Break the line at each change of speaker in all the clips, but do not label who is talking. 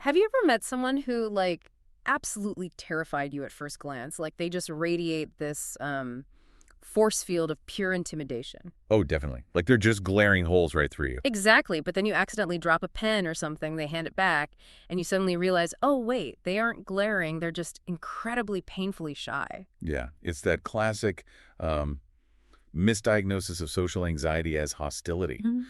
Have you ever met someone who, like, absolutely terrified you at first glance? Like, they just radiate this force field of pure intimidation.
Oh, definitely. Like they're just glaring holes right through you.
Exactly, but then you accidentally drop a pen or something, they hand it back, and you suddenly realize, oh, wait, they aren't glaring, they're just incredibly painfully shy.
Yeah, it's that classic misdiagnosis of social anxiety as hostility.
Mhm.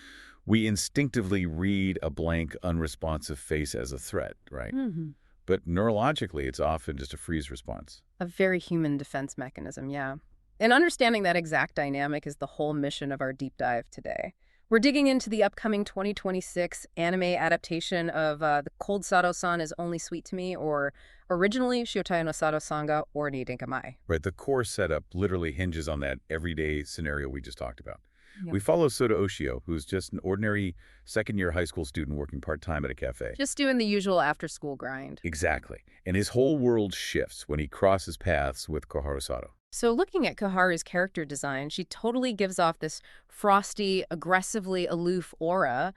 We instinctively read a blank, unresponsive face as a threat, right?
Mhm.
But neurologically, it's often just a freeze response.
A very human defense mechanism, yeah. And understanding that exact dynamic is the whole mission of our deep dive today. We're digging into the upcoming 2026 anime adaptation of the Cold Sato-san is Only Sweet to Me, or originally Shiotai no Sato-san ga or ni Denkamai.
Right, the core setup literally hinges on that everyday scenario we just talked about.
Yep.
We follow Sota Oshio, who's just an ordinary second-year high school student working part-time at a cafe.
Just doing the usual after-school grind.
Exactly. And his whole world shifts when he crosses paths with Koharu Sato.
So looking at Kaharu's character design, she totally gives off this frosty, aggressively aloof aura.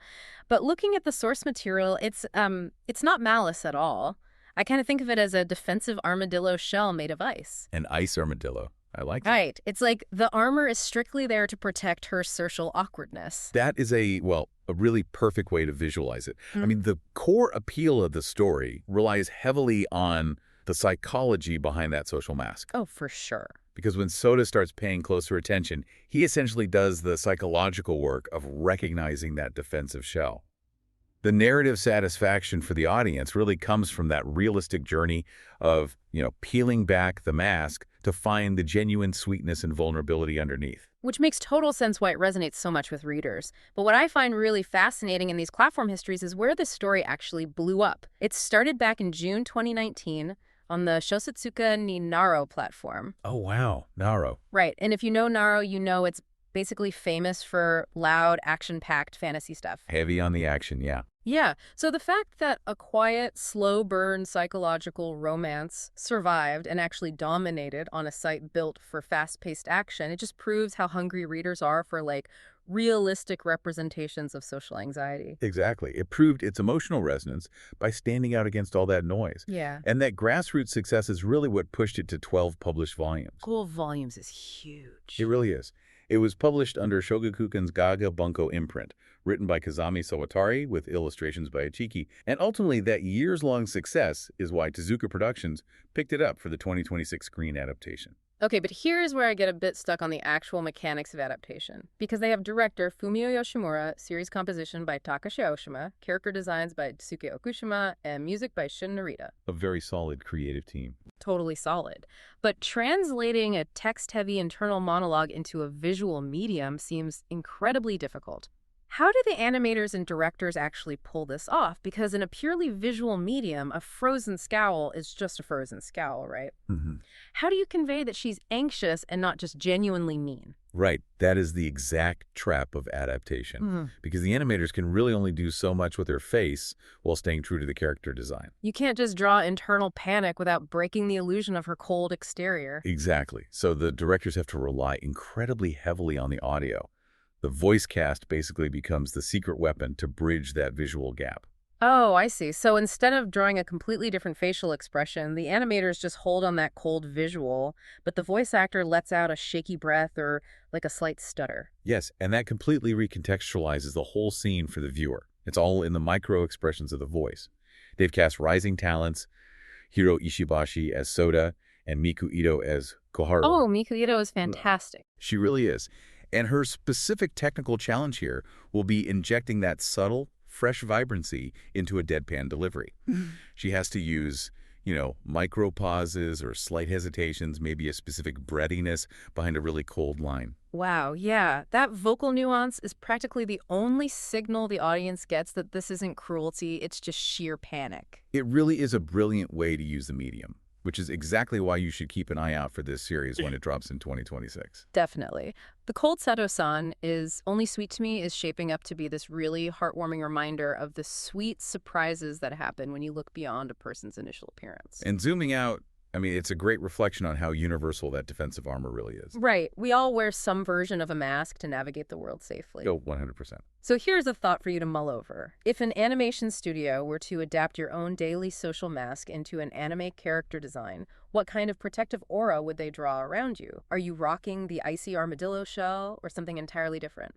But looking at the source material, it's not malice at all. I kind of think of it as a defensive armadillo shell made of ice.
An ice armadillo. I like that.
Right. It's like the armor is strictly there to protect her social awkwardness.
That is a really perfect way to visualize it. I mean, the core appeal of the story relies heavily on the psychology behind that social mask.
Oh, for sure.
Because when Soda starts paying closer attention, he essentially does the psychological work of recognizing that defensive shell. The narrative satisfaction for the audience really comes from that realistic journey of, peeling back the mask to find the genuine sweetness and vulnerability underneath.
Which makes total sense why it resonates so much with readers. But what I find really fascinating in these platform histories is where this story actually blew up. It started back in June 2019 on the Shosatsuka ni Naro platform.
Oh, wow. Naro.
Right. And if you know Naro, you know it's basically famous for loud, action-packed fantasy stuff.
Heavy on the action, yeah.
Yeah. So the fact that a quiet, slow-burn psychological romance survived and actually dominated on a site built for fast-paced action, it just proves how hungry readers are for, like, realistic representations of social anxiety.
Exactly. It proved its emotional resonance by standing out against all that noise.
Yeah.
And that grassroots success is really what pushed it to 12 published volumes.
12 volumes is huge.
It really is. It was published under Shogakukan's Gaga Bunko imprint, written by Kazami Sawatari with illustrations by Ichiki, and ultimately that years-long success is why Tezuka Productions picked it up for the 2026 screen adaptation.
Okay, but here's where I get a bit stuck on the actual mechanics of adaptation. Because they have director Fumio Yoshimura, series composition by Takashi Aoshima, character designs by Tsuke Okushima, and music by Shun Narita.
A very solid creative team.
Totally solid. But translating a text-heavy internal monologue into a visual medium seems incredibly difficult. How do the animators and directors actually pull this off? Because in a purely visual medium, a frozen scowl is just a frozen scowl, right?
Mm-hmm.
How do you convey that she's anxious and not just genuinely mean?
Right. That is the exact trap of adaptation. Because the animators can really only do so much with their face while staying true to the character design.
You can't just draw internal panic without breaking the illusion of her cold exterior.
Exactly. So the directors have to rely incredibly heavily on the audio. The voice cast basically becomes the secret weapon to bridge that visual gap.
Oh, I see. So instead of drawing a completely different facial expression, the animators just hold on that cold visual, but the voice actor lets out a shaky breath or like a slight stutter.
Yes, and that completely recontextualizes the whole scene for the viewer. It's all in the micro expressions of the voice. They've cast rising talents, Hiro Ishibashi as Soda and Miku Ito as Koharu.
Oh, Miku Ito is fantastic.
She really is. And her specific technical challenge here will be injecting that subtle, fresh vibrancy into a deadpan delivery. She has to use, micro pauses or slight hesitations, maybe a specific breathiness behind a really cold line.
Wow, yeah. That vocal nuance is practically the only signal the audience gets that this isn't cruelty, it's just sheer panic.
It really is a brilliant way to use the medium, which is exactly why you should keep an eye out for this series when it drops in 2026.
Definitely. The Cold Sato-san is Only Sweet to Me is shaping up to be this really heartwarming reminder of the sweet surprises that happen when you look beyond a person's initial appearance.
And zooming out, I mean, it's a great reflection on how universal that defensive armor really is.
Right. We all wear some version of a mask to navigate the world safely.
Oh, 100%.
So here's a thought for you to mull over. If an animation studio were to adapt your own daily social mask into an anime character design, what kind of protective aura would they draw around you? Are you rocking the icy armadillo shell or something entirely different?